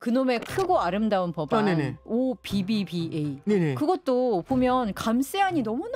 그놈의 크고 아름다운 법안 네네. OBBBA 네네. 그것도 보면 감세안이 너무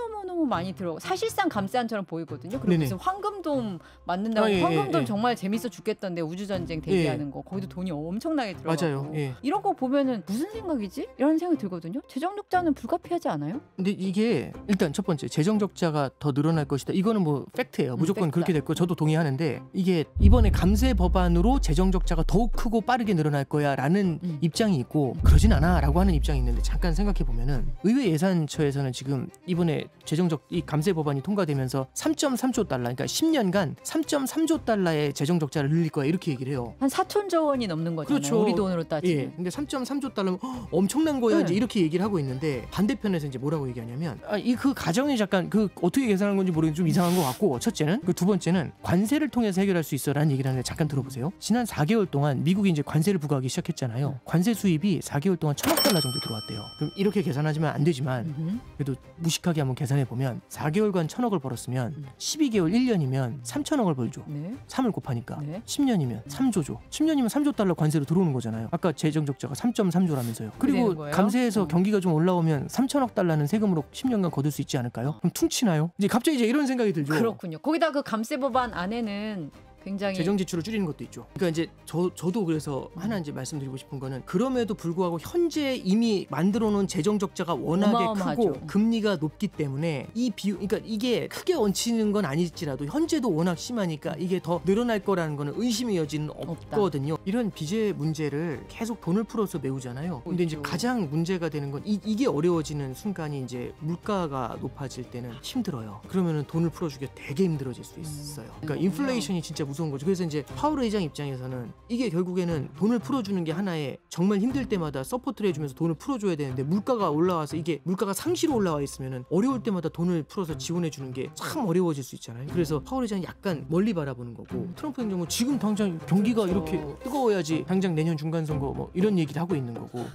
많이 들어가고 사실상 감세안처럼 보이거든요. 그리고 네네. 무슨 황금돔 만든다고 예, 황금돔 예. 정말 재밌어 죽겠던데 우주전쟁 대비하는 거 거기도 돈이 엄청나게 들어가고 맞아요. 예. 이런 거 보면은 무슨 생각이지? 이런 생각이 들거든요. 재정적자는 불가피하지 않아요? 근데 이게 일단 첫 번째 재정적자가 더 늘어날 것이다. 이거는 뭐 팩트예요. 무조건 팩트다. 그렇게 됐고 저도 동의하는데 이게 이번에 감세 법안으로 재정적자가 더욱 크고 빠르게 늘어날 거야라는 입장이 있고 그러진 않아라고 하는 입장이 있는데 잠깐 생각해 보면은 의회 예산처에서는 지금 이번에 재정적 이 감세 법안이 통과되면서 3.3조 달러 그러니까 10년간 3.3조 달러의 재정적자를 늘릴 거야 이렇게 얘기를 해요. 한 4천조 원이 넘는 거잖아요. 그렇죠. 우리 돈으로 따지면. 예. 근데 3.3조 달러면 엄청난 거야 네. 이제 이렇게 얘기를 하고 있는데 반대편에서 이제 뭐라고 얘기하냐면 이 그 가정이 잠깐 그 어떻게 계산한 건지 모르겠는데 좀 이상한 것 같고 첫째는 그 두 번째는 관세를 통해서 해결할 수 있어라는 얘기를 하는데 잠깐 들어보세요. 지난 4개월 동안 미국이 이제 관세를 부과하기 시작했잖아요. 관세 수입이 4개월 동안 1,000억 달러 정도 들어왔대요. 그럼 이렇게 계산하지만 안 되지만 그래도 무식하게 한번 계산해 보면 4개월간 1,000억을 벌었으면 12개월 1년이면 3,000억을 벌죠. 네. 3을 곱하니까 네. 10년이면 3조죠. 10년이면 3조 달러 관세로 들어오는 거잖아요. 아까 재정적자가 3.3조라면서요. 그리고 감세해서 경기가 좀 올라오면 3천억 달러는 세금으로 10년간 거둘 수 있지 않을까요? 그럼 퉁치나요? 이제 갑자기 이제 이런 생각이 들죠. 그렇군요. 거기다 그 감세 법안 안에는 굉장히 재정 지출을 줄이는 것도 있죠. 그러니까 이제 저도 그래서 하나 이제 말씀드리고 싶은 거는 그럼에도 불구하고 현재 이미 만들어 놓은 재정 적자가 워낙에 어마어마하죠. 크고 금리가 높기 때문에 이 비용 그러니까 이게 크게 얹히는 건 아닐지라도 현재도 워낙 심하니까 이게 더 늘어날 거라는 거는 의심의 여지는 없거든요. 이런 비제 문제를 계속 돈을 풀어서 메우잖아요. 근데 이제 가장 문제가 되는 건 이게 어려워지는 순간이 이제 물가가 높아질 때는 힘들어요. 그러면은 돈을 풀어주기가 되게 힘들어질 수 있어요. 그러니까 인플레이션이 진짜 무서운 거죠. 그래서 이제 파월 의장 입장에서는 이게 결국에는 돈을 풀어주는 게 하나의 정말 힘들 때마다 서포트를 해주면서 돈을 풀어줘야 되는데 물가가 올라와서 이게 물가가 상시로 올라와 있으면은 어려울 때마다 돈을 풀어서 지원해주는 게 참 어려워질 수 있잖아요. 그래서 파월 의장이 약간 멀리 바라보는 거고 트럼프 행정은 지금 당장 경기가 이렇게 뜨거워야지 당장 내년 중간선거 뭐 이런 얘기를 하고 있는 거고.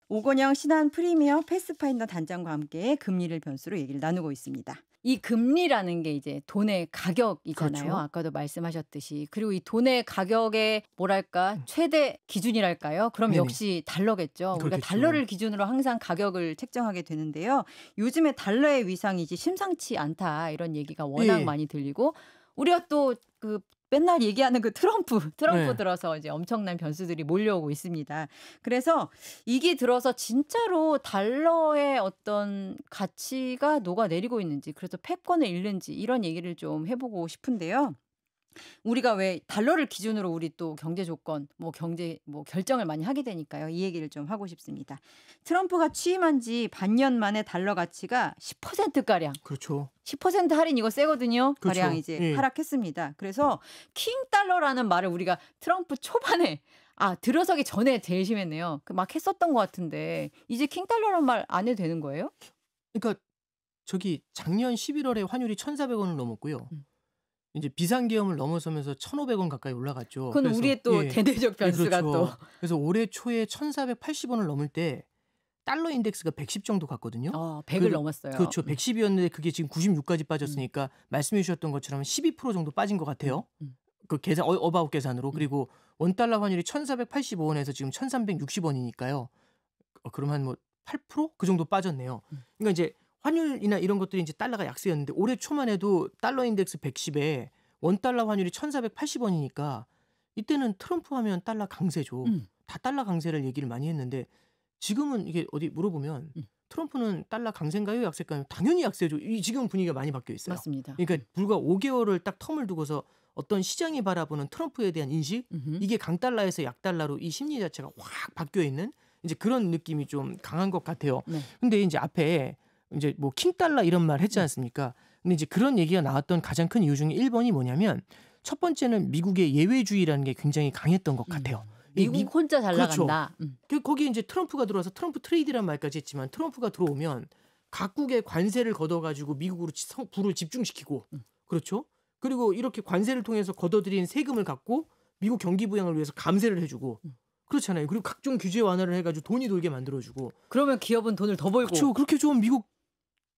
오건영 신한 프리미어 패스파인더 단장과 함께 금리를 변수로 얘기를 나누고 있습니다. 이 금리라는 게 이제 돈의 가격이잖아요. 그렇죠. 아까도 말씀하셨듯이. 그리고 이 돈의 가격의 뭐랄까 최대 기준이랄까요? 그럼 네네. 역시 달러겠죠. 우리가 그렇겠죠. 달러를 기준으로 항상 가격을 책정하게 되는데요. 요즘에 달러의 위상이 이제 심상치 않다 이런 얘기가 워낙 예. 많이 들리고 우리가 또 그 맨날 얘기하는 그 트럼프 네. 들어서 이제 엄청난 변수들이 몰려오고 있습니다. 그래서 이게 들어서 진짜로 달러의 어떤 가치가 녹아내리고 있는지 그래서 패권을 잃는지 이런 얘기를 좀 해보고 싶은데요. 우리가 왜 달러를 기준으로 우리 또 경제 조건, 경제 결정을 많이 하게 되니까요. 이 얘기를 좀 하고 싶습니다. 트럼프가 취임한 지 반년 만에 달러 가치가 10%가량. 그렇죠. 10% 할인 이거 세거든요. 그렇죠. 가량 이제 예. 하락했습니다. 그래서 킹달러라는 말을 우리가 트럼프 초반에 들어서기 전에 제일 심했네요. 막 했었던 것 같은데 이제 킹달러라는 말 안 해도 되는 거예요? 그러니까 저기 작년 11월에 환율이 1,400원을 넘었고요. 이제 비상계엄을 넘어서면서 1,500원 가까이 올라갔죠. 그건 그래서, 우리의 또 예. 대대적 변수가 그렇죠. 또. 그래서 올해 초에 1,480원을 넘을 때 달러 인덱스가 110 정도 갔거든요. 100을 넘었어요. 그렇죠. 110이었는데 그게 지금 96까지 빠졌으니까 말씀해 주셨던 것처럼 12% 정도 빠진 것 같아요. 그 계산 어바웃 계산으로. 그리고 원달러 환율이 1,485원에서 지금 1,360원이니까요. 그럼 한 뭐 8%? 그 정도 빠졌네요. 그러니까 이제 환율이나 이런 것들이 이제 달러가 약세였는데 올해 초만 해도 달러 인덱스 110에 원달러 환율이 1,480원이니까 이때는 트럼프 하면 달러 강세죠. 다 달러 강세를 얘기를 많이 했는데 지금은 이게 어디 물어보면 트럼프는 달러 강세인가요? 약세인가요? 당연히 약세죠. 지금 분위기가 많이 바뀌어 있어요. 맞습니다. 그러니까 불과 5개월을 딱 텀을 두고서 어떤 시장이 바라보는 트럼프에 대한 인식 이게 강달러에서 약달러로 이 심리 자체가 확 바뀌어 있는 이제 그런 느낌이 좀 강한 것 같아요. 네. 근데 이제 앞에 이제 뭐 킹달러 이런 말 했지 않습니까? 근데 이제 그런 얘기가 나왔던 가장 큰 이유 중에 1번이 뭐냐면 첫 번째는 미국의 예외주의라는 게 굉장히 강했던 것 같아요. 미국 혼자 잘 그렇죠. 나간다. 거기에 이제 트럼프가 들어와서 트럼프 트레이드란 말까지 했지만 트럼프가 들어오면 각국의 관세를 걷어가지고 미국으로 부를 집중시키고 그렇죠. 그리고 이렇게 관세를 통해서 걷어들인 세금을 갖고 미국 경기 부양을 위해서 감세를 해주고 그렇잖아요. 그리고 각종 규제 완화를 해가지고 돈이 돌게 만들어주고 그러면 기업은 돈을 더 벌고. 그렇죠. 그렇게 좀 미국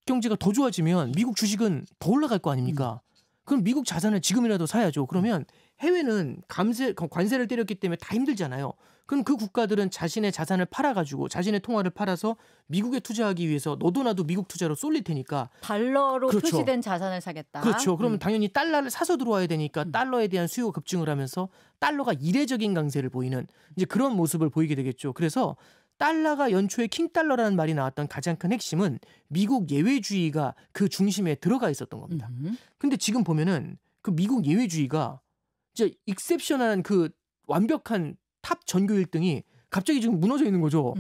경제가 더 좋아지면 미국 주식은 더 올라갈 거 아닙니까? 그럼 미국 자산을 지금이라도 사야죠. 그러면 해외는 관세를 때렸기 때문에 다 힘들잖아요. 그럼 그 국가들은 자신의 자산을 팔아가지고 자신의 통화를 팔아서 미국에 투자하기 위해서 너도 나도 미국 투자로 쏠릴 테니까 달러로 그렇죠. 표시된 자산을 사겠다. 그렇죠. 그러면 당연히 달러를 사서 들어와야 되니까 달러에 대한 수요가 급증을 하면서 달러가 이례적인 강세를 보이는 이제 그런 모습을 보이게 되겠죠. 그래서 달러가 연초에 킹달러라는 말이 나왔던 가장 큰 핵심은 미국 예외주의가 그 중심에 들어가 있었던 겁니다. 근데 지금 보면은 그 미국 예외주의가 진짜 익셉셔널한 그 완벽한 탑 전교 1등이 갑자기 지금 무너져 있는 거죠.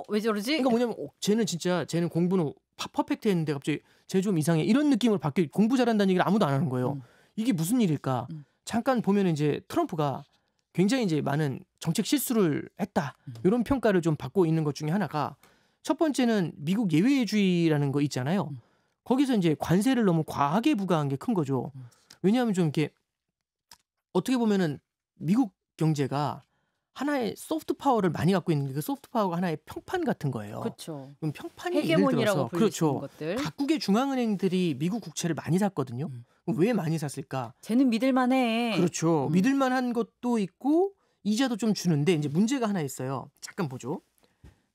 왜 저러지? 그러니까 뭐냐면 쟤는 공부는 퍼펙트 했는데 갑자기 쟤 좀 이상해. 이런 느낌을 받게 공부 잘한다는 얘기를 아무도 안 하는 거예요. 이게 무슨 일일까? 잠깐 보면 이제 트럼프가 굉장히 이제 많은 정책 실수를 했다. 이런 평가를 좀 받고 있는 것 중에 하나가 첫 번째는 미국 예외주의라는 거 있잖아요. 거기서 이제 관세를 너무 과하게 부과한 게 큰 거죠. 왜냐하면 좀 이렇게 어떻게 보면은 미국 경제가 하나의 소프트 파워를 많이 갖고 있는데 그 소프트 파워가 하나의 평판 같은 거예요. 그렇죠. 그럼 평판이 예를 헤게모니라고 들어서 불릴 수 있는 그렇죠. 것들. 각국의 중앙은행들이 미국 국채를 많이 샀거든요. 왜 많이 샀을까? 쟤는 믿을만해. 그렇죠. 믿을만한 것도 있고 이자도 좀 주는데 이제 문제가 하나 있어요. 잠깐 보죠.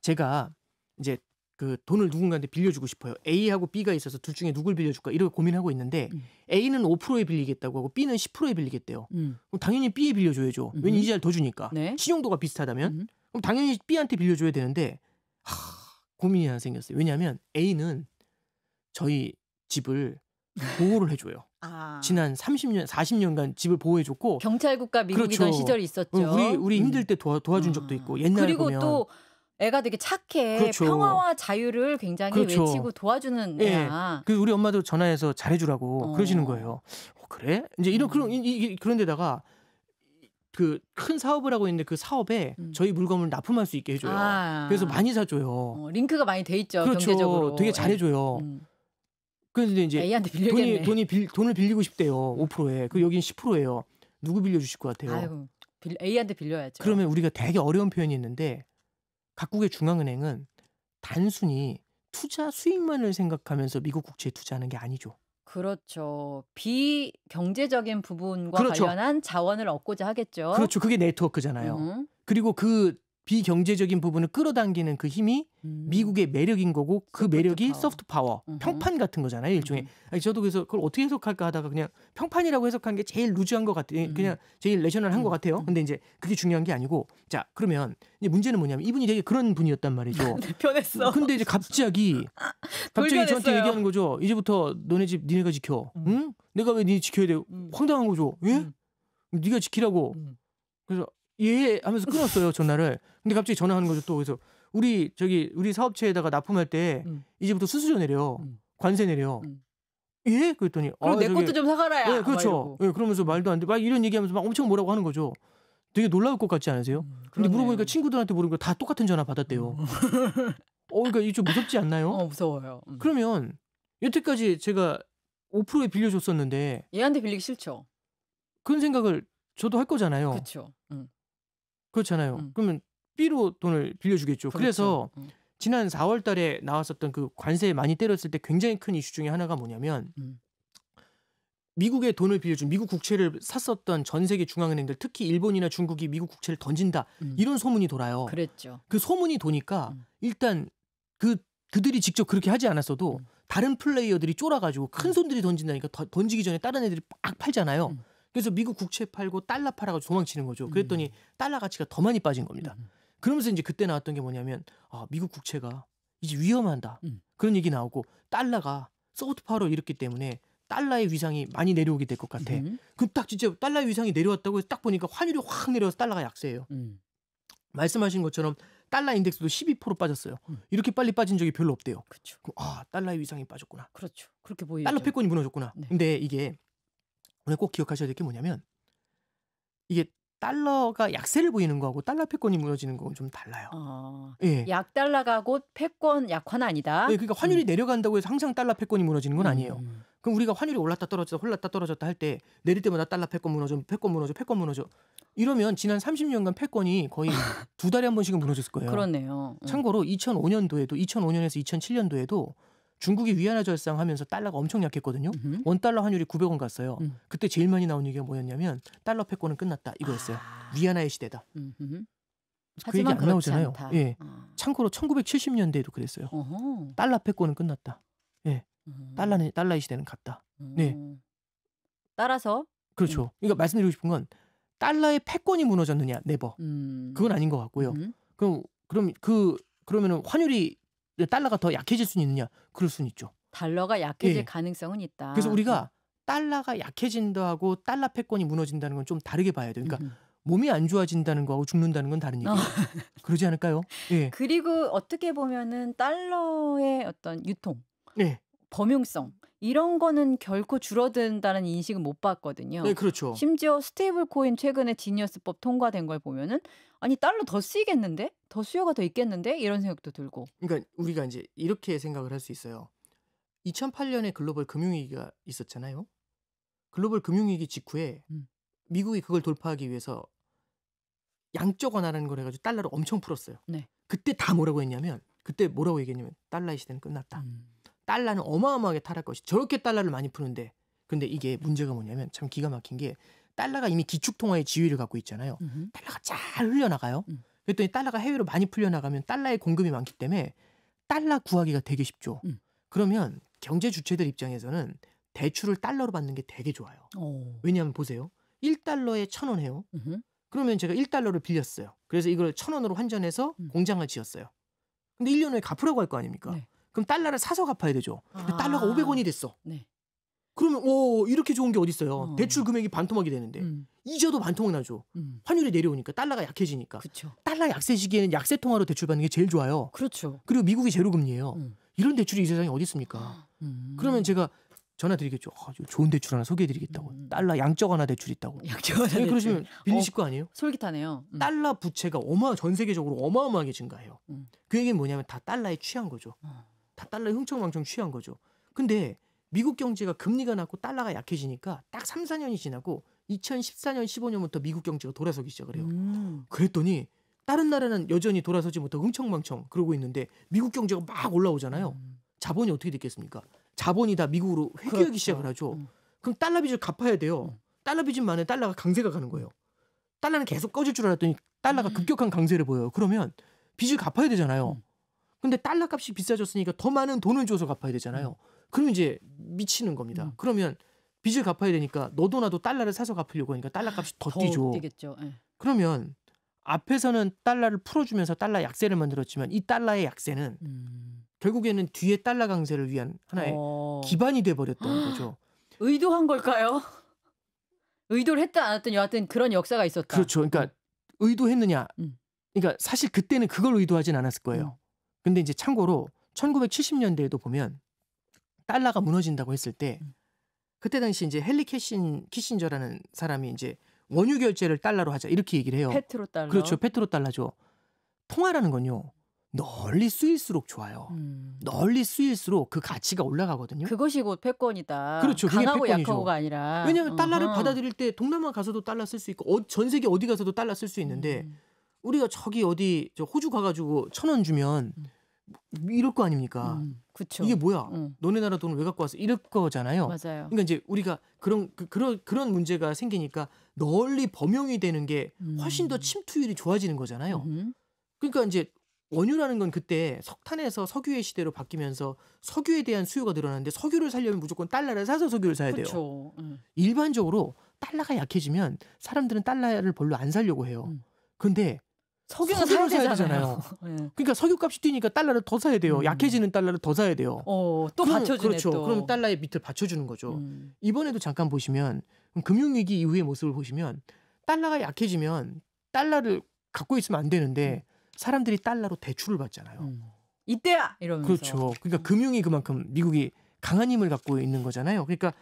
제가 이제 그 돈을 누군가한테 빌려주고 싶어요. A하고 B가 있어서 둘 중에 누굴 빌려줄까 이렇게 고민하고 있는데 A는 5%에 빌리겠다고 하고 B는 10%에 빌리겠대요. 그럼 당연히 B에 빌려줘야죠. 왜냐면 이자를 더 주니까. 네. 신용도가 비슷하다면. 그럼 당연히 B한테 빌려줘야 되는데 고민이 하나 생겼어요. 왜냐하면 A는 저희 집을 보호를 해줘요. 지난 30년, 40년간 집을 보호해줬고 경찰국가 미국이던 그렇죠. 시절이 있었죠. 우리 힘들 때 도와준 적도 있고 옛날에 그리고 보면 또 애가 되게 착해. 그렇죠. 평화와 자유를 굉장히 그렇죠. 외치고 도와주는 애야. 그 우리 엄마도 전화해서 잘해주라고 그러시는 거예요. 그래? 이제 이런 그런 데다가 그 큰 사업을 하고 있는데 그 사업에 저희 물건을 납품할 수 있게 해줘요. 그래서 많이 사줘요. 링크가 많이 돼 있죠. 그렇죠. 경제적으로. 되게 잘해줘요. 그런데 이제 A한테 빌려겠네. 돈을 빌리고 싶대요. 5%에. 그 여긴 10%예요. 누구 빌려주실 것 같아요? 아이고, A한테 빌려야죠. 그러면 우리가 되게 어려운 표현이 있는데 각국의 중앙은행은 단순히 투자 수익만을 생각하면서 미국 국채에 투자하는 게 아니죠. 그렇죠. 비경제적인 부분과 그렇죠. 관련한 자원을 얻고자 하겠죠. 그렇죠. 그게 네트워크잖아요. 그리고 그 비경제적인 부분을 끌어당기는 그 힘이 미국의 매력인 거고 그 소프트 매력이 파워. 소프트 파워, 평판 같은 거잖아요. 일종의. 아니, 저도 그래서 그걸 어떻게 해석할까 하다가 그냥 평판이라고 해석한 게 제일 루즈한 것 같아요. 그냥 제일 내셔널한 것 같아요. 근데 이제 그게 중요한 게 아니고 자 그러면 이제 문제는 뭐냐면 이분이 되게 그런 분이었단 말이죠. 변했어. 근데 이제 갑자기 돌변했어요. 저한테 얘기하는 거죠. 이제부터 너네 집 니네가 지켜. 응? 내가 왜 니 지켜야 돼? 황당한 거죠. 예? 네가 지키라고. 그래서 예 하면서 끊었어요 전화를. 근데 갑자기 전화하는 거죠 또. 그래서 우리 사업체에다가 납품할 때 이제부터 수수료 내려. 관세 내려. 예? 그랬더니 그럼 내 것도 좀 사가라야. 예, 그렇죠. 예, 그러면서 말도 안 돼. 막 이런 얘기하면서 막 엄청 뭐라고 하는 거죠. 되게 놀라울 것 같지 않으세요? 근데 물어보니까 친구들한테 물어보니까 다 똑같은 전화 받았대요. 그러니까 이게 좀 무섭지 않나요? 무서워요. 그러면 여태까지 제가 5%에 빌려줬었는데 얘한테 빌리기 싫죠. 그런 생각을 저도 할 거잖아요. 그렇죠. 그렇잖아요. 그러면 B로 돈을 빌려주겠죠. 그렇죠. 그래서 지난 4월 달에 나왔었던 그 관세 많이 때렸을 때 굉장히 큰 이슈 중에 하나가 뭐냐면 미국에 돈을 빌려준 미국 국채를 샀었던 전 세계 중앙은행들 특히 일본이나 중국이 미국 국채를 던진다. 이런 소문이 돌아요. 그랬죠. 그 소문이 도니까 일단 그들이 직접 그렇게 하지 않았어도 다른 플레이어들이 쫄아가지고 큰 손들이 던진다니까 던지기 전에 다른 애들이 막 팔잖아요. 그래서 미국 국채 팔고 달러 팔아가지고 도망치는 거죠. 그랬더니 달러 가치가 더 많이 빠진 겁니다. 그러면서 이제 그때 나왔던 게 뭐냐면 미국 국채가 이제 위험하다. 그런 얘기 나오고 달러가 소프트 파워로 이렇기 때문에 달러의 위상이 많이 내려오게 될 것 같아. 그럼 딱 진짜 달러의 위상이 내려왔다고 해서 딱 보니까 환율이 확 내려와서 달러가 약세예요. 말씀하신 것처럼 달러 인덱스도 12% 빠졌어요. 이렇게 빨리 빠진 적이 별로 없대요. 그렇죠. 그럼 달러의 위상이 빠졌구나. 그렇죠. 그렇게 보이죠. 달러 패권이 무너졌구나. 네. 근데 이게 오늘 꼭 기억하셔야 될 게 뭐냐면 이게 달러가 약세를 보이는 거하고 달러 패권이 무너지는 거는 좀 달라요. 예. 약달러가 곧 패권 약화는 아니다. 예, 그러니까 환율이 내려간다고 해서 항상 달러 패권이 무너지는 건 아니에요. 그럼 우리가 환율이 올랐다 떨어졌다 할 때 내릴 때마다 달러 패권 무너져. 이러면 지난 30년간 패권이 거의 2달에 한 번씩은 무너졌을 거예요. 그렇네요. 참고로 2005년에서 2007년도에도 중국이 위안화 절상하면서 달러가 엄청 약했거든요. 원 달러 환율이 900원 갔어요. 그때 제일 많이 나온 얘기가 뭐였냐면 달러 패권은 끝났다 이거였어요. 위안화의 시대다. 그 얘기 안 나오잖아요. 예. 참고로 1970년대에도 그랬어요. 달러 패권은 끝났다. 예. 달러의 시대는 갔다. 네. 따라서 그렇죠. 그러니까 말씀드리고 싶은 건 달러의 패권이 무너졌느냐, 네버. 그건 아닌 것 같고요. 그러면은 환율이 달러가 더 약해질 수는 있느냐? 그럴 수는 있죠. 달러가 약해질 예. 가능성은 있다. 그래서 우리가 달러가 약해진다고 달러 패권이 무너진다는 건 좀 다르게 봐야 돼요. 그러니까 몸이 안 좋아진다는 거하고 죽는다는 건 다른 얘기예요. 그러지 않을까요? 예. 그리고 어떻게 보면은 달러의 어떤 유통, 네. 범용성 이런 거는 결코 줄어든다는 인식은 못 봤거든요. 네, 그렇죠. 심지어 스테이블 코인 최근에 지니어스법 통과된 걸 보면은 아니 달러 더 쓰이겠는데? 더 수요가 더 있겠는데? 이런 생각도 들고. 그러니까 우리가 이제 이렇게 생각을 할 수 있어요. 2008년에 글로벌 금융위기가 있었잖아요. 글로벌 금융위기 직후에 미국이 그걸 돌파하기 위해서 양적 완화라는 걸 해가지고 달러를 엄청 풀었어요. 네. 그때 다 뭐라고 했냐면 달러의 시대는 끝났다. 달러는 어마어마하게 탈할 것이. 저렇게 달러를 많이 푸는데 근데 이게 문제가 뭐냐면 참 기가 막힌 게 달러가 이미 기축통화의 지위를 갖고 있잖아요. 달러가 잘 흘려나가요. 그랬더니 달러가 해외로 많이 풀려나가면 달러의 공급이 많기 때문에 달러 구하기가 되게 쉽죠. 그러면 경제 주체들 입장에서는 대출을 달러로 받는 게 되게 좋아요. 왜냐하면 보세요. 1달러에 1,000원 해요. 그러면 제가 1달러를 빌렸어요. 그래서 이걸 1,000원으로 환전해서 공장을 지었어요. 근데 1년 후에 갚으라고 할 거 아닙니까? 네. 그럼 달러를 사서 갚아야 되죠. 근데 달러가 500원이 됐어. 네. 그러면 이렇게 좋은 게 어디 있어요? 대출 금액이 반토막이 되는데 이자도 반토막 나죠. 환율이 내려오니까 달러가 약해지니까. 그렇죠. 달러 약세 시기에는 약세 통화로 대출 받는 게 제일 좋아요. 그렇죠. 그리고 미국이 제로금리예요. 이런 대출이 이 세상에 어디 있습니까? 그러면 제가 전화 드리겠죠. 좋은 대출 하나 소개해드리겠다고. 달러 양적 완화 대출 있다고. 양적 완화 대출. 그러시면 빌리실 거 아니에요? 솔깃하네요. 달러 부채가 전 세계적으로 어마어마하게 증가해요. 그 얘기는 뭐냐면 다 달러에 취한 거죠. 다 달러에 흥청망청 취한 거죠. 근데 미국 경제가 금리가 낮고 달러가 약해지니까 딱 3, 4년이 지나고 2014년, 15년부터 미국 경제가 돌아서기 시작을 해요. 그랬더니 다른 나라는 여전히 돌아서지 못하고 흥청망청 그러고 있는데 미국 경제가 막 올라오잖아요. 자본이 어떻게 됐겠습니까? 자본이 다 미국으로 회귀하기 그렇죠. 시작을 하죠. 그럼 달러 빚을 갚아야 돼요. 달러 빚은 많은 달러가 강세가 가는 거예요. 달러는 계속 꺼질 줄 알았더니 달러가 급격한 강세를 보여요. 그러면 빚을 갚아야 되잖아요. 근데 달러 값이 비싸졌으니까 더 많은 돈을 줘서 갚아야 되잖아요. 그럼 이제 미치는 겁니다. 그러면 빚을 갚아야 되니까 너도 나도 달러를 사서 갚으려고 하니까 달러 값이 더 뛰죠. 뛰겠죠. 네. 그러면 앞에서는 달러를 풀어주면서 달러 약세를 만들었지만 이 달러의 약세는 결국에는 뒤에 달러 강세를 위한 하나의 기반이 돼버렸던 거죠. 의도한 걸까요? 의도를 했다 안 했더니 여하튼 그런 역사가 있었다. 그렇죠. 그러니까 의도했느냐. 그러니까 사실 그때는 그걸 의도하진 않았을 거예요. 근데 이제 참고로 1970년대에도 보면 달러가 무너진다고 했을 때 그때 당시 이제 헨리 키신저라는 사람이 이제 원유 결제를 달러로 하자 이렇게 얘기를 해요. 페트로 달러. 그렇죠. 페트로 달러죠. 통화라는 건요. 널리 쓰일수록 좋아요. 널리 쓰일수록 그 가치가 올라가거든요. 그것이 곧 패권이다. 그렇죠. 그게 강하고 패권이죠. 약하고가 아니라. 왜냐하면 달러를 받아들일 때 동남아 가서도 달러 쓸 수 있고 전 세계 어디 가서도 달러 쓸 수 있는데 우리가 저기 어디 호주 가가지고 1,000원 주면 이럴 거 아닙니까? 그쵸. 이게 뭐야? 너네 나라 돈을 왜 갖고 왔어? 이럴 거잖아요. 맞아요. 그러니까 이제 우리가 그런 문제가 생기니까 널리 범용이 되는 게 훨씬 더 침투율이 좋아지는 거잖아요. 그러니까 이제 원유라는 건 그때 석탄에서 석유의 시대로 바뀌면서 석유에 대한 수요가 늘어났는데 석유를 살려면 무조건 달러를 사서 석유를 사야 돼요. 그쵸. 일반적으로 달러가 약해지면 사람들은 달러를 별로 안 사려고 해요. 근데 석유는 석유를 사야 사야 되잖아요. 되잖아요. 그러니까 석유값이 뛰니까 달러를 더 사야 돼요. 약해지는 달러를 더 사야 돼요. 또 받쳐주네 그렇죠. 또. 그럼 달러의 밑을 받쳐주는 거죠. 이번에도 잠깐 보시면 금융위기 이후의 모습을 보시면 달러가 약해지면 달러를 갖고 있으면 안 되는데 사람들이 달러로 대출을 받잖아요. 이때야 이러면서. 그렇죠. 그러니까 금융이 그만큼 미국이 강한 힘을 갖고 있는 거잖아요. 그러니까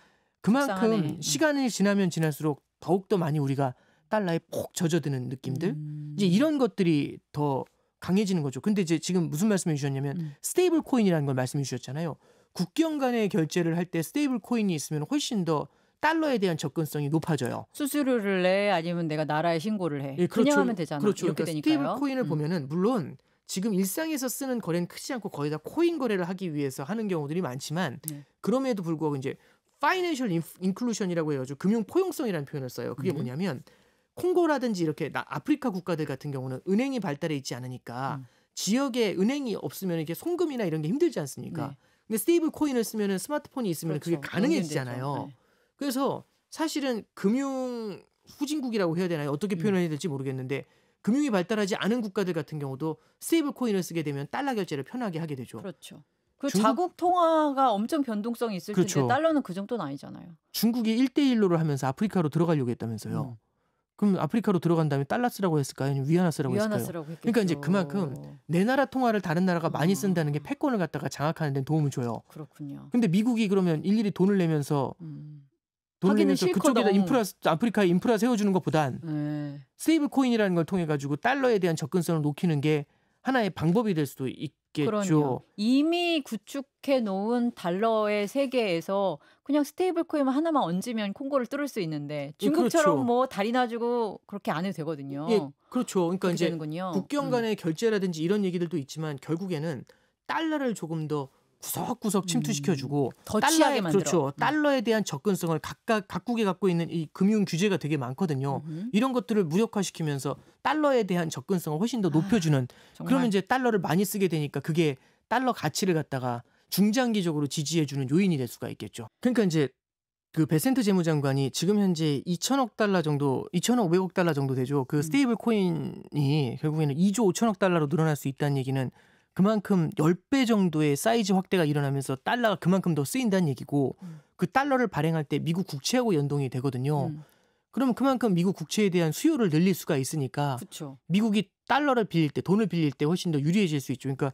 그만큼 속상하네. 시간이 지나면 지날수록 더욱더 많이 우리가 달러에 폭 젖어드는 느낌들 이제 이런 것들이 더 강해지는 거죠. 근데 이제 지금 무슨 말씀해 주셨냐면 스테이블 코인이라는 걸 말씀해 주셨잖아요. 국경 간의 결제를 할 때 스테이블 코인이 있으면 훨씬 더 달러에 대한 접근성이 높아져요. 수수료를 내 아니면 내가 나라에 신고를 해. 예, 그렇죠. 그냥 하면 되잖아. 그렇죠. 이렇게 그러니까 되니까요. 스테이블 코인을 보면은 물론 지금 일상에서 쓰는 거래는 크지 않고 거의 다 코인 거래를 하기 위해서 하는 경우들이 많지만 그럼에도 불구하고 이제 파이낸셜 인클루션이라고 해가지고 금융 포용성이라는 표현을 써요. 그게 뭐냐면 콩고라든지 이렇게 아프리카 국가들 같은 경우는 은행이 발달해 있지 않으니까 지역에 은행이 없으면 이게 송금이나 이런 게 힘들지 않습니까? 네. 근데 스테이블 코인을 쓰면은 스마트폰이 있으면 그렇죠. 그게 가능해지잖아요. 네. 그래서 사실은 금융 후진국이라고 해야 되나요? 어떻게 표현해야 될지 모르겠는데 금융이 발달하지 않은 국가들 같은 경우도 스테이블 코인을 쓰게 되면 달러 결제를 편하게 하게 되죠. 그렇죠. 그 자국 통화가 엄청 변동성이 있을 그렇죠. 텐데 달러는 그 정도는 아니잖아요. 중국이 1대1로를 하면서 아프리카로 들어가려고 했다면서요. 그럼 아프리카로 들어간 다음에 달러 쓰라고 했을까요? 아니면 위안화 쓰라고 위안화 했을까요? 쓰라고 했겠죠. 그러니까 이제 그만큼 내 나라 통화를 다른 나라가 많이 쓴다는 게 패권을 갖다가 장악하는 데 도움을 줘요. 그렇군요. 근데 미국이 그러면 일일이 돈을 내면서 하기는 싫거든. 그쪽에다 아프리카에 인프라 세워주는 것보단 스테이블 코인이라는 걸 통해 가지고 달러에 대한 접근성을 높이는 게 하나의 방법이 될 수도 있겠죠. 그럼요. 이미 구축해 놓은 달러의 세계에서 그냥 스테이블 코인 하나만 얹으면 콩고를 뚫을 수 있는데 중국처럼 그렇죠. 뭐 다리 놔주고 그렇게 안 해도 되거든요. 예, 그렇죠. 그러니까 이제 되는군요. 국경 간의 결제라든지 이런 얘기들도 있지만 결국에는 달러를 조금 더 구석구석 침투시켜주고 더 취하게 만들어. 그렇죠. 달러에 대한 접근성을 각국에 갖고 있는 이 금융 규제가 되게 많거든요. 이런 것들을 무력화시키면서 달러에 대한 접근성을 훨씬 더 높여주는. 그러면 이제 달러를 많이 쓰게 되니까 그게 달러 가치를 갖다가 중장기적으로 지지해주는 요인이 될 수가 있겠죠. 그러니까 이제 그 베센트 재무장관이 지금 현재 2천억 달러 정도, 2천억 500억 달러 정도 되죠. 그 스테이블 코인이 결국에는 2조 5천억 달러로 늘어날 수 있다는 얘기는 그만큼 10배 정도의 사이즈 확대가 일어나면서 달러가 그만큼 더 쓰인다는 얘기고 그 달러를 발행할 때 미국 국채하고 연동이 되거든요. 그러면 그만큼 미국 국채에 대한 수요를 늘릴 수가 있으니까 그쵸. 미국이 달러를 빌릴 때, 돈을 빌릴 때 훨씬 더 유리해질 수 있죠. 그러니까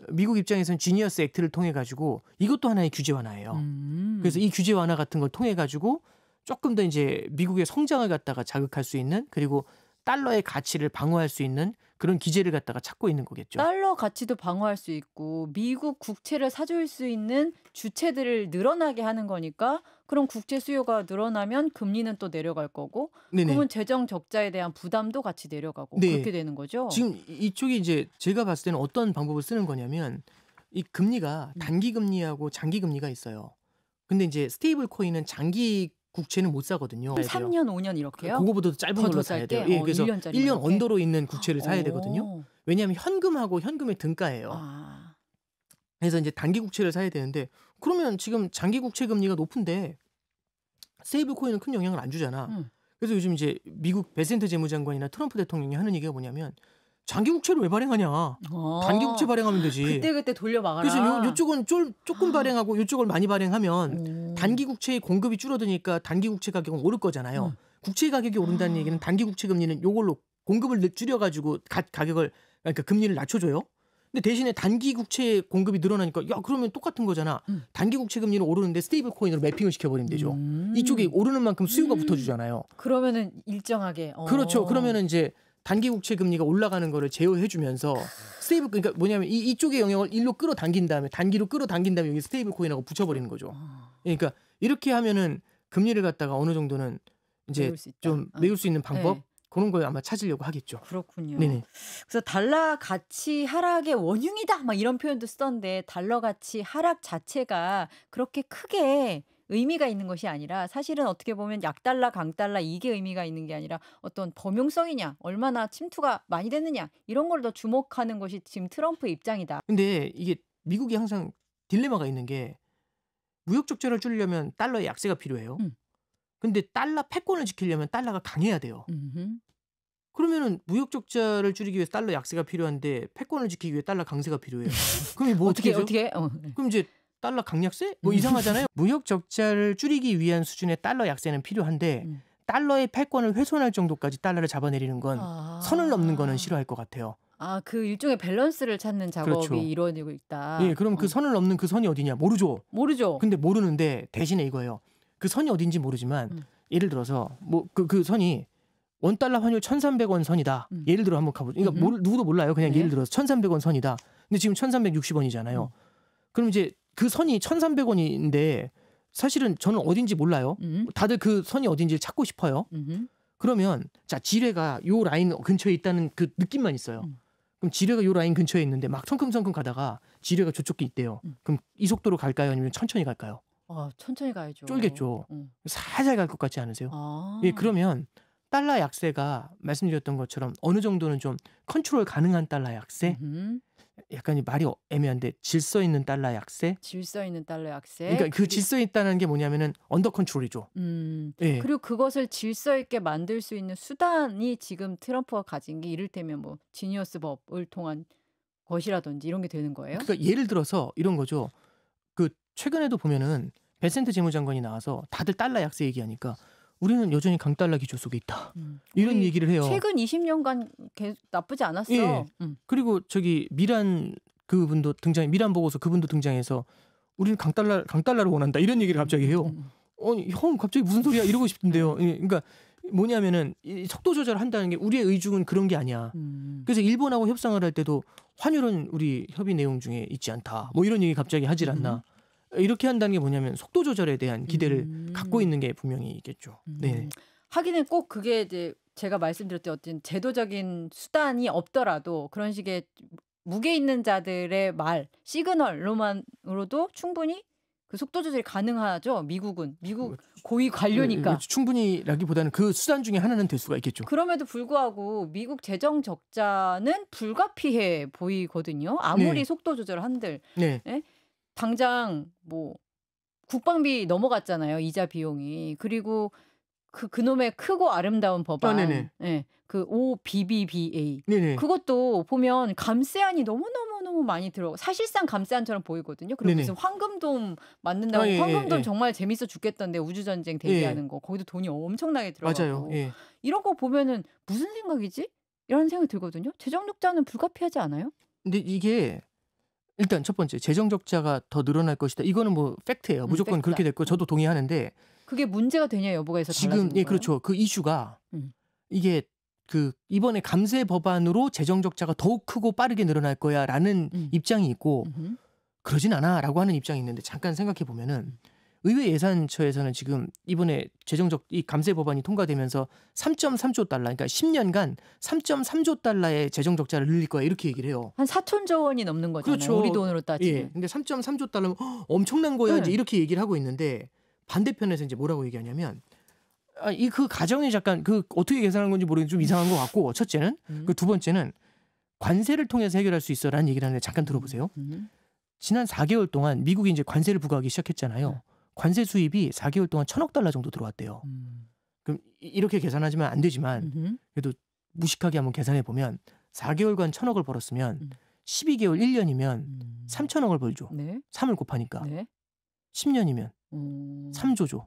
미국 입장에서는 지니어스 액트를 통해 가지고 이것도 하나의 규제 완화예요. 그래서 이 규제 완화 같은 걸 통해 가지고 조금 더 이제 미국의 성장을 갖다가 자극할 수 있는, 그리고 달러의 가치를 방어할 수 있는 그런 기제를 갖다가 찾고 있는 거겠죠. 달러 가치도 방어할 수 있고 미국 국채를 사줄 수 있는 주체들을 늘어나게 하는 거니까 그럼 국채 수요가 늘어나면 금리는 또 내려갈 거고 그러면 재정 적자에 대한 부담도 같이 내려가고 그렇게 되는 거죠. 지금 이쪽이 이제 제가 봤을 때는 어떤 방법을 쓰는 거냐면 이 금리가 단기 금리하고 장기 금리가 있어요. 근데 이제 스테이블 코인은 장기 국채는 못 사거든요. 3년, 5년 이렇게요? 그거보다도 짧은 걸로 사야 돼요. 예, 그래서 1년 언더로 있는 국채를 사야 되거든요. 왜냐하면 현금하고 현금의 등가예요. 그래서 이제 단기 국채를 사야 되는데 그러면 지금 장기 국채 금리가 높은데 스테이블 코인은 큰 영향을 안 주잖아. 그래서 요즘 이제 미국 베센트 재무장관이나 트럼프 대통령이 하는 얘기가 뭐냐면 장기 국채를 왜 발행하냐? 단기 국채 발행하면 되지. 그때 돌려 막아라. 그래서 이쪽은 조금 발행하고 이쪽을 많이 발행하면 단기 국채의 공급이 줄어드니까 단기 국채 가격은 오를 거잖아요. 국채 가격이 오른다는 얘기는 단기 국채 금리는 요걸로 공급을 줄여가지고 가격을, 그러니까 금리를 낮춰줘요. 근데 대신에 단기 국채 공급이 늘어나니까 야 그러면 똑같은 거잖아. 단기 국채 금리는 오르는데 스테이블 코인으로 매핑을 시켜버리면 되죠. 이쪽이 오르는 만큼 수요가 붙어주잖아요. 그러면은 일정하게. 그렇죠. 그러면은 이제 단기 국채 금리가 올라가는 거를 제어해주면서 스테이블, 그러니까 뭐냐면 이쪽의 영역을 일로 끌어당긴 다음에 단기로 끌어당긴 다음에 여기 스테이블 코인하고 붙여버리는 거죠. 그러니까 이렇게 하면은 금리를 갖다가 어느 정도는 이제 좀 메울 수 있는 방법. 네. 그런 걸 아마 찾으려고 하겠죠. 그렇군요. 네네. 그래서 달러 가치 하락의 원흉이다 막 이런 표현도 쓰던데 달러 가치 하락 자체가 그렇게 크게 의미가 있는 것이 아니라 사실은 어떻게 보면 약달러, 강달러 이게 의미가 있는 게 아니라 어떤 범용성이냐, 얼마나 침투가 많이 됐느냐 이런 걸 더 주목하는 것이 지금 트럼프의 입장이다. 근데 이게 미국이 항상 딜레마가 있는 게 무역 적자를 줄이려면 달러의 약세가 필요해요. 근데 달러 패권을 지키려면 달러가 강해야 돼요. 그러면은 무역 적자를 줄이기 위해서 달러 약세가 필요한데 패권을 지키기 위해 달러 강세가 필요해요. 그럼 뭐 어떻게 하죠? 그럼 이제 달러 강약세? 뭐 이상하잖아요. 무역 적자를 줄이기 위한 수준의 달러 약세는 필요한데 달러의 패권을 훼손할 정도까지 달러를 잡아내리는 건 선을 넘는 거는 싫어할 것 같아요. 그 일종의 밸런스를 찾는 작업이 그렇죠. 이루어지고 있다. 예, 그럼 그 선을 넘는 그 선이 어디냐? 모르죠. 근데 모르는데 대신에 이거예요. 그 선이 어딘지 모르지만 예를 들어서 뭐 그 선이 원달러 환율 1,300원 선이다. 예를 들어 한번 가보죠. 그러니까 누구도 몰라요. 그냥 예를 들어서 1,300원 선이다. 근데 지금 1,360원이잖아요. 그럼 이제 그 선이 1,300원인데 사실은 저는 어딘지 몰라요. 다들 그 선이 어딘지를 찾고 싶어요. 그러면 자 지뢰가 요 라인 근처에 있다는 그 느낌만 있어요. 그럼 지뢰가 요 라인 근처에 있는데 막 성큼성큼 가다가 지뢰가 저쪽에 있대요. 그럼 이 속도로 갈까요? 아니면 천천히 갈까요? 천천히 가야죠. 쫄겠죠. 살살 갈 것 같지 않으세요? 아. 예, 그러면 달러 약세가 말씀드렸던 것처럼 어느 정도는 좀 컨트롤 가능한 달러 약세? 음흠. 약간 이 말이 애매한데 질서 있는 달러 약세? 질서 있는 달러 약세. 그러니까 그 질서 있다는 게 뭐냐면은 언더 컨트롤이죠. 예. 그리고 그것을 질서 있게 만들 수 있는 수단이 지금 트럼프가 가진 게 이를테면 뭐 지니어스 법을 통한 것이라든지 이런 게 되는 거예요? 그러니까 예를 들어서 이런 거죠. 그 최근에도 보면은 베센트 재무장관이 나와서 다들 달러 약세 얘기하니까 우리는 여전히 강달러 기조 속에 있다. 이런 우리 얘기를 해요. 최근 20년간 나쁘지 않았어. 예. 그리고 저기 미란 그분도 미란 보고서 그분도 등장해서 우리는 강달러를 원한다. 이런 얘기를 갑자기 해요. 형 갑자기 무슨 소리야 이러고 싶은데요. 예, 그러니까 뭐냐면은 이 속도 조절한다는 게 우리의 의중은 그런 게 아니야. 그래서 일본하고 협상을 할 때도 환율은 우리 협의 내용 중에 있지 않다. 뭐 이런 얘기 갑자기 하질 않나. 이렇게 한다는 게 뭐냐면 속도 조절에 대한 기대를 갖고 있는 게 분명히 있겠죠. 네. 하기는 꼭 그게 이제 제가 말씀드렸던 어떤 제도적인 수단이 없더라도 그런 식의 무게 있는 자들의 말, 시그널로만으로도 충분히 그 속도 조절이 가능하죠. 미국 고위 관료니까. 충분히라기보다는 그 수단 중에 하나는 될 수가 있겠죠. 그럼에도 불구하고 미국 재정 적자는 불가피해 보이거든요. 아무리 네. 속도 조절을 한들. 네. 예? 당장 뭐 국방비 넘어갔잖아요. 이자 비용이. 그리고 그놈의 크고 아름다운 법안. 네네. 예. 그 OBBBA. 네네. 그것도 보면 감세안이 너무 많이 들어. 사실상 감세안처럼 보이거든요. 그리고 네네. 무슨 황금돔 만든다고 예, 황금돔 예. 정말 재밌어 죽겠던데 우주전쟁 대비하는 거. 거기도 돈이 엄청나게 들어가고. 맞아요. 예. 이런 거 보면은 무슨 생각이지? 이런 생각이 들거든요. 재정 적자는 불가피하지 않아요? 근데 이게 일단 첫 번째 재정 적자가 더 늘어날 것이다. 이거는 뭐 팩트예요. 무조건 팩트다. 그렇게 됐고 저도 동의하는데 그게 문제가 되냐 여부가 해서 달라지는 지금 예 거예요? 그렇죠. 그 이슈가 음. 이게 그 이번에 감세 법안으로 재정 적자가 더욱 크고 빠르게 늘어날 거야라는 입장이 있고 그러진 않아라고 하는 입장이 있는데 잠깐 생각해 보면은 의회 예산처에서는 지금 이번에 이 감세 법안이 통과되면서 3.3조 달러, 그러니까 10년간 3.3조 달러의 재정 적자를 늘릴 거야 이렇게 얘기를 해요. 한 4천조 원이 넘는 거잖아요. 그렇죠. 우리 돈으로 따지면. 예. 근데 3.3조 달러면 엄청난 거야 네. 이제 이렇게 얘기를 하고 있는데 반대편에서 이제 뭐라고 얘기하냐면 그 가정이 잠깐 그 어떻게 계산한 건지 모르겠는데 좀 이상한 것 같고 첫째는 그 두 번째는 관세를 통해서 해결할 수 있어라는 얘기를 하는데 잠깐 들어보세요. 지난 4개월 동안 미국이 이제 관세를 부과하기 시작했잖아요. 관세 수입이 4개월 동안 1,000억 달러 정도 들어왔대요. 그럼 이렇게 계산하지만 안 되지만 그래도 무식하게 한번 계산해 보면 4개월간 1,000억을 벌었으면 12개월 1년이면 3,000억을 벌죠. 네. 3을 곱하니까. 네. 10년이면 3조죠.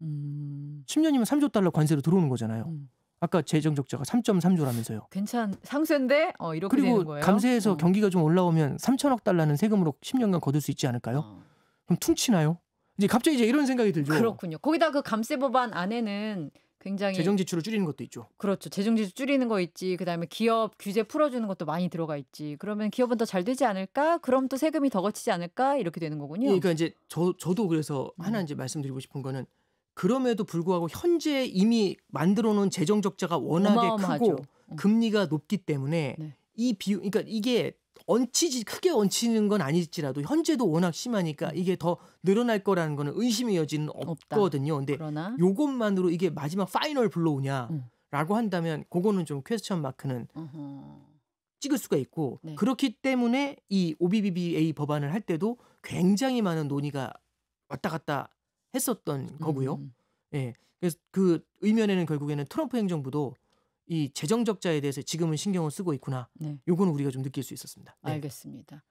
10년이면 3조 달러 관세로 들어오는 거잖아요. 아까 재정 적자가 3.3조라면서요. 상쇄인데 이렇게 되는 그리고 거예요. 감세해서 경기가 좀 올라오면 3,000억 달러는 세금으로 10년간 거둘 수 있지 않을까요? 그럼 퉁치나요? 이제 갑자기 이런 생각이 들죠. 그렇군요. 거기다 그 감세 법안 안에는 굉장히 재정 지출을 줄이는 것도 있죠. 그렇죠. 재정 지출 줄이는 거 있지. 그다음에 기업 규제 풀어주는 것도 많이 들어가 있지. 그러면 기업은 더 잘 되지 않을까? 그럼 또 세금이 더 거치지 않을까? 이렇게 되는 거군요. 예, 그러니까 이제 저도 그래서 하나 이제 말씀드리고 싶은 거는 그럼에도 불구하고 현재 이미 만들어 놓은 재정 적자가 워낙에 어마어마하죠. 크고 금리가 높기 때문에 네. 이 비용 그러니까 이게 크게 얹히는 건 아닐지라도 현재도 워낙 심하니까 이게 더 늘어날 거라는 거는 의심의 여지는 없거든요. 근데 그러나 요것만으로 이게 마지막 파이널 불러오냐라고 한다면 그거는 좀 퀘스천 마크는 찍을 수가 있고 네. 그렇기 때문에 이 OBBBA 법안을 할 때도 굉장히 많은 논의가 왔다 갔다 했었던 거고요. 예. 그래서 그 의면에는 결국에는 트럼프 행정부도 이 재정 적자에 대해서 지금은 신경을 쓰고 있구나. 네. 요거는 우리가 좀 느낄 수 있었습니다. 네. 알겠습니다.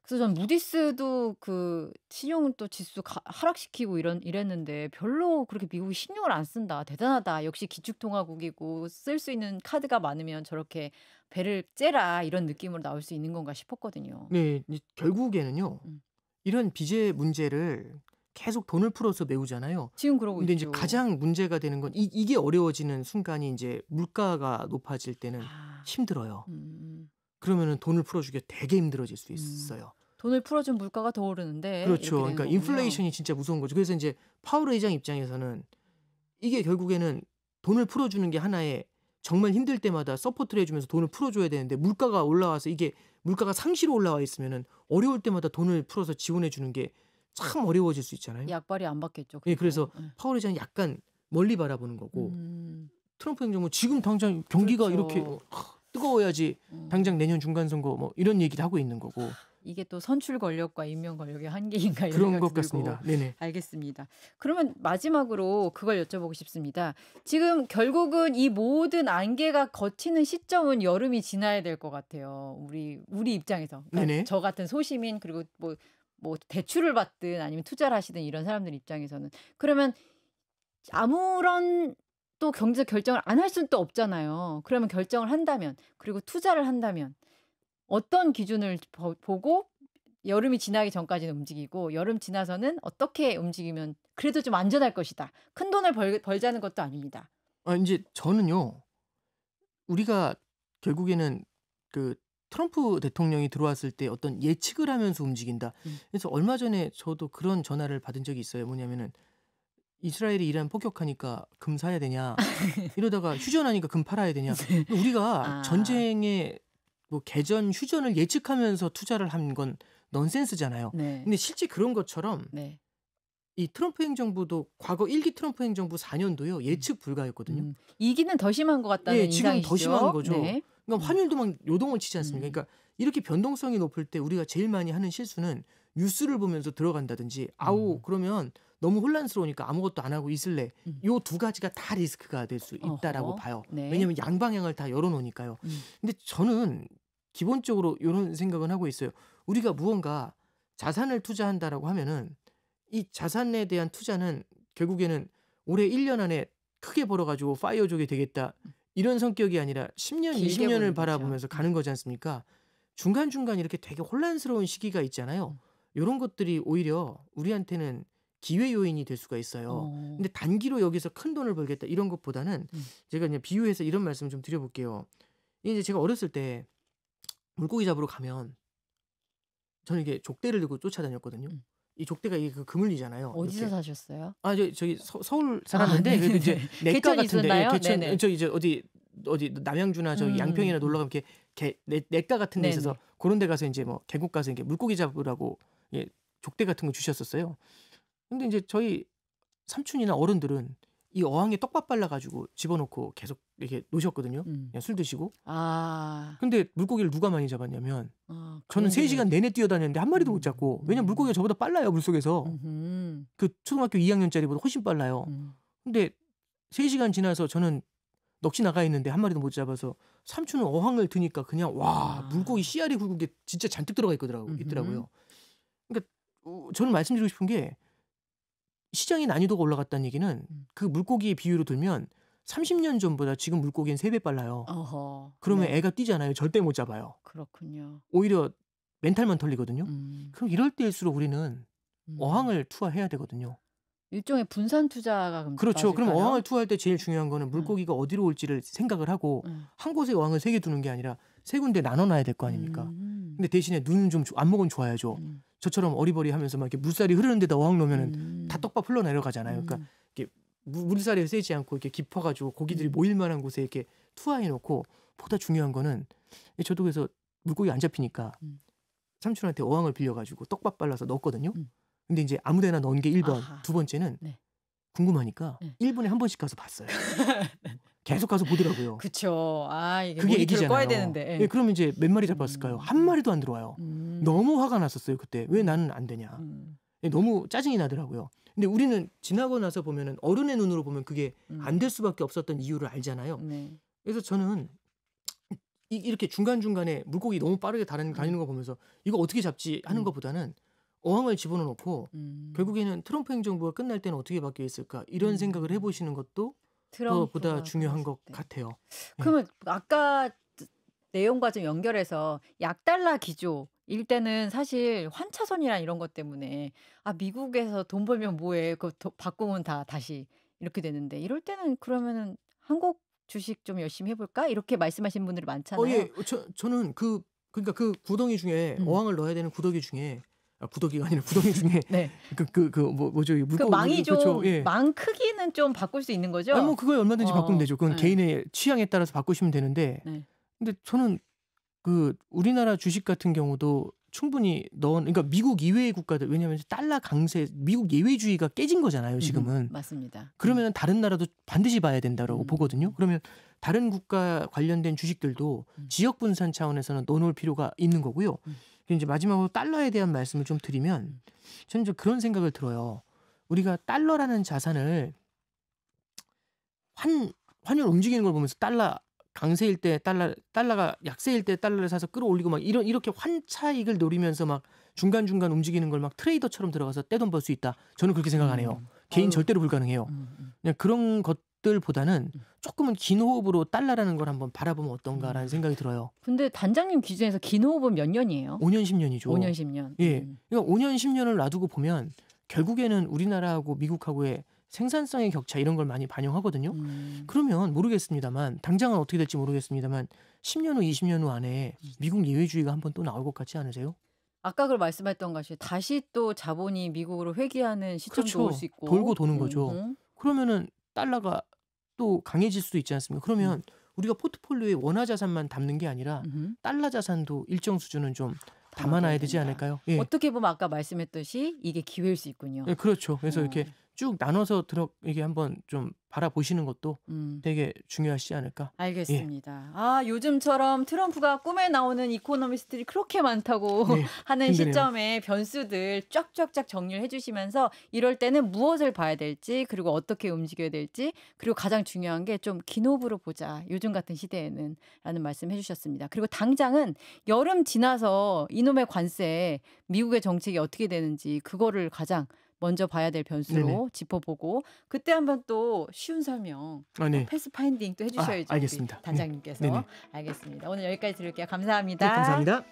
그래서 전 무디스도 그 신용 또 지수 하락시키고 이랬는데 별로 그렇게 미국이 신용을 안 쓴다. 대단하다. 역시 기축통화국이고 쓸 수 있는 카드가 많으면 저렇게 배를 째라 이런 느낌으로 나올 수 있는 건가 싶었거든요. 네, 결국에는요. 이런 비제 문제를 계속 돈을 풀어서 메우잖아요. 지금 그러고 근데 있죠. 이제 가장 문제가 되는 건 이게 어려워지는 순간이 이제 물가가 높아질 때는 힘들어요. 그러면은 돈을 풀어주기가 되게 힘들어질 수 있어요. 돈을 풀어준 물가가 더 오르는데 그렇죠. 이렇게 되는 그러니까 거군요. 인플레이션이 진짜 무서운 거죠. 그래서 이제 파월 의장 입장에서는 이게 결국에는 돈을 풀어주는 게 하나의 정말 힘들 때마다 서포트를 해주면서 돈을 풀어줘야 되는데 물가가 올라와서 이게 물가가 상시로 올라와 있으면은 어려울 때마다 돈을 풀어서 지원해 주는 게 참 어려워질 수 있잖아요. 약발이 안 받겠죠. 예, 그래서 그리고. 파월 의장은 약간 멀리 바라보는 거고 음, 트럼프 행정부 지금 당장 경기가 그렇죠. 이렇게 뜨거워야지 당장 내년 중간 선거 뭐 이런 얘기를 하고 있는 거고 이게 또 선출 권력과 임명 권력의 한계인가 이런 그런 생각이 것 들고. 같습니다. 네네. 알겠습니다. 그러면 마지막으로 그걸 여쭤보고 싶습니다. 지금 결국은 이 모든 안개가 걷히는 시점은 여름이 지나야 될 것 같아요. 우리 입장에서. 그러니까 네네. 저 같은 소시민 그리고 뭐 대출을 받든 아니면 투자를 하시든 이런 사람들 입장에서는 그러면 아무런 또 경제 결정을 안 할 수는 또 없잖아요. 그러면 결정을 한다면 그리고 투자를 한다면 어떤 기준을 보고 여름이 지나기 전까지는 움직이고 여름 지나서는 어떻게 움직이면 그래도 좀 안전할 것이다. 큰 돈을 벌자는 것도 아닙니다. 이제 저는요. 우리가 결국에는 그 트럼프 대통령이 들어왔을 때 어떤 예측을 하면서 움직인다. 그래서 얼마 전에 저도 그런 전화를 받은 적이 있어요. 뭐냐면은 이스라엘이 이란 폭격하니까 금 사야 되냐. 이러다가 휴전하니까 금 팔아야 되냐. 우리가 아. 전쟁의 뭐 개전, 휴전을 예측하면서 투자를 한 건 넌센스잖아요. 네. 근데 실제 그런 것처럼 네. 이 트럼프 행정부도 과거 1기 트럼프 행정부 4년도요. 예측 불가였거든요. 2기는 더 심한 것 같다는 예, 지금 인상이시죠? 더 심한 거죠. 네. 그러니까 환율도 막 요동을 치지 않습니까? 음. 그러니까 이렇게 변동성이 높을 때 우리가 제일 많이 하는 실수는 뉴스를 보면서 들어간다든지 아우 그러면 너무 혼란스러우니까 아무것도 안 하고 있을래. 요 두 가지가 다 리스크가 될 수 있다라고 어허. 봐요. 네. 왜냐하면 양방향을 다 열어놓으니까요. 근데 저는 기본적으로 이런 생각은 하고 있어요. 우리가 무언가 자산을 투자한다라고 하면은 이 자산에 대한 투자는 결국에는 올해 1년 안에 크게 벌어가지고 파이어족이 되겠다. 이런 성격이 아니라 10년, 길게 20년을 보는 바라보면서 거죠. 가는 거지 않습니까? 중간중간 이렇게 되게 혼란스러운 시기가 있잖아요. 이런 것들이 오히려 우리한테는 기회 요인이 될 수가 있어요. 근데 단기로 여기서 큰 돈을 벌겠다 이런 것보다는 제가 그냥 비유해서 이런 말씀을 좀 드려볼게요. 이제 제가 어렸을 때 물고기 잡으러 가면 저는 이게 족대를 들고 쫓아다녔거든요. 이 족대가 이게 그 그물이잖아요. 어디서 이렇게. 사셨어요? 저기 서울 살았는데 그래도 이제 내과 개천이 같은데 있었나요? 개천 네네. 저 이제 어디 남양주나 저기 양평이나 놀러 가면 이렇게 내과 같은 데 네네. 있어서 그런 데 가서 이제 뭐 계곡 가서 이렇게 물고기 잡으라고 예, 족대 같은 거 주셨었어요. 근데 이제 저희 삼촌이나 어른들은 이 어항에 떡밥 발라가지고 집어넣고 계속 이렇게 놓으셨거든요. 그냥 술 드시고. 아. 근데 물고기를 누가 많이 잡았냐면 아, 저는 그런 3시간 내내 뛰어다녔는데 한 마리도 못 잡고 왜냐면 물고기가 저보다 빨라요 물속에서. 그 초등학교 2학년짜리보다 훨씬 빨라요. 근데 3시간 지나서 저는 넋이 나가 있는데 한 마리도 못 잡아서 삼촌은 어항을 드니까 그냥 와 물고기 씨알이 굵은 게 진짜 잔뜩 들어가 있더라고요. 그러니까 저는 말씀드리고 싶은 게 시장의 난이도가 올라갔다는 얘기는 그 물고기의 비율로 들면 30년 전보다 지금 물고기는 3배 빨라요. 어허. 그러면 네. 애가 뛰잖아요. 절대 못 잡아요. 그렇군요. 오히려 멘탈만 털리거든요. 그럼 이럴 때일수록 우리는 음. 어항을 투하해야 되거든요. 일종의 분산 투자가 그럼 그렇죠. 그럼 맞을까요? 어항을 투하할 때 제일 중요한 거는 물고기가 어디로 올지를 생각을 하고 한 곳에 어항을 3개 두는 게 아니라 3군데 나눠놔야 될 거 아닙니까? 근데 대신에 눈은 좀 안목은 좋아야죠. 저처럼 어리버리하면서 막 이렇게 물살이 흐르는 데다 어항 놓으면은 다 떡밥 흘러내려가잖아요. 그러니까 이렇게 물살이 세지 않고 이렇게 깊어가지고 고기들이 모일 만한 곳에 이렇게 투하해 놓고 보다 중요한 거는 저도 그래서 물고기 안 잡히니까 삼촌한테 어항을 빌려가지고 떡밥 발라서 넣었거든요. 근데 이제 아무데나 넣은 게 1번, 아하. 두 번째는 네. 궁금하니까 네. 1분에 한 번씩 가서 봤어요. 계속 가서 보더라고요. 그쵸. 아, 이게 그게 모니터를 꺼야 애기잖아요. 되는데. 예, 그러면 이제 몇 마리 잡았을까요? 한 마리도 안 들어와요. 너무 화가 났었어요 그때. 왜 나는 안 되냐. 예, 너무 짜증이 나더라고요. 근데 우리는 지나고 나서 보면은 어른의 눈으로 보면 그게 안 될 수밖에 없었던 이유를 알잖아요. 네. 그래서 저는 이렇게 중간중간에 물고기 너무 빠르게 다니는 거 보면서 이거 어떻게 잡지 하는 것보다는 어항을 집어넣어 놓고 결국에는 트럼프 행정부가 끝날 때는 어떻게 바뀌어 있을까 이런 생각을 해보시는 것도 보다 중요한 것 같아요. 그러면 아까 내용과 좀 연결해서 약달러 기조일 때는 사실 환차손이란 이런 것 때문에 아 미국에서 돈 벌면 뭐해 그 바꾸면 다 다시 이렇게 되는데 이럴 때는 그러면은 한국 주식 좀 열심히 해볼까 이렇게 말씀하시는 분들이 많잖아요. 예, 저는 그러니까 그 구덩이 중에 어항을 넣어야 되는 구덩이 중에 구더기가 아니라 구덩이 중에 네. 뭐죠? 그 물고기 망이 좀 그렇죠. 예. 망 크기는 좀 바꿀 수 있는 거죠? 아니 뭐 그거 얼마든지 바꾸면 되죠. 그건 네. 개인의 취향에 따라서 바꾸시면 되는데. 네. 근데 저는 그 우리나라 주식 같은 경우도 충분히 그러니까 미국 이외의 국가들 왜냐하면 달러 강세, 미국 예외주의가 깨진 거잖아요. 지금은. 맞습니다. 그러면 다른 나라도 반드시 봐야 된다고 보거든요. 그러면 다른 국가 관련된 주식들도 지역 분산 차원에서는 넣어놓을 필요가 있는 거고요. 이제 마지막으로 달러에 대한 말씀을 좀 드리면 저는 좀 그런 생각을 들어요. 우리가 달러라는 자산을 환율 움직이는 걸 보면서 달러 강세일 때 달러가 약세일 때 달러를 사서 끌어올리고 막 이렇게 환차익을 노리면서 막 중간중간 움직이는 걸 막 트레이더처럼 들어가서 떼돈 벌 수 있다. 저는 그렇게 생각 안 해요. 개인 절대로 불가능해요. 그냥 그런 것들보다는 조금은 긴 호흡으로 달러라는 걸 한번 바라보면 어떤가라는 생각이 들어요. 근데 단장님 기준에서 긴 호흡은 몇 년이에요? 5년 10년이죠. 5년 10년. 예. 그러니까 5년 10년을 놔두고 보면 결국에는 우리나라하고 미국하고의 생산성의 격차 이런 걸 많이 반영하거든요. 그러면 모르겠습니다만 당장은 어떻게 될지 모르겠습니다만 10년 후 20년 후 안에 미국 예외주의가 한번 또 나올 것 같지 않으세요? 아까 그 말씀했던 것이 다시 또 자본이 미국으로 회귀하는 시점도 그렇죠. 올 수 있고 돌고 도는 거죠. 그러면은 달러가 또 강해질 수도 있지 않습니까? 그러면 우리가 포트폴리오에 원화 자산만 담는 게 아니라 달러 자산도 일정 수준은 좀 담아놔야 되지 않을까요? 예. 어떻게 보면 아까 말씀했듯이 이게 기회일 수 있군요. 예, 그렇죠. 그래서 이렇게 쭉 나눠서 이게 한번 좀 바라보시는 것도 되게 중요하시지 않을까. 알겠습니다. 아, 요즘처럼 트럼프가 꿈에 나오는 이코노미스트들이 그렇게 많다고 네, 하는 힘드네요. 시점에 변수들 쫙쫙쫙 정리를 해주시면서 이럴 때는 무엇을 봐야 될지 그리고 어떻게 움직여야 될지 그리고 가장 중요한 게 좀 긴 호흡으로 보자. 요즘 같은 시대에는 라는 말씀 해주셨습니다. 그리고 당장은 여름 지나서 이놈의 관세 미국의 정책이 어떻게 되는지 그거를 가장 먼저 봐야 될 변수로 네네. 짚어보고 그때 한번 또 쉬운 설명 네. 패스 파인딩 또 해주셔야죠. 알겠습니다. 우리 단장님께서. 네네. 알겠습니다. 오늘 여기까지 들을게요. 네, 감사합니다. 감사합니다.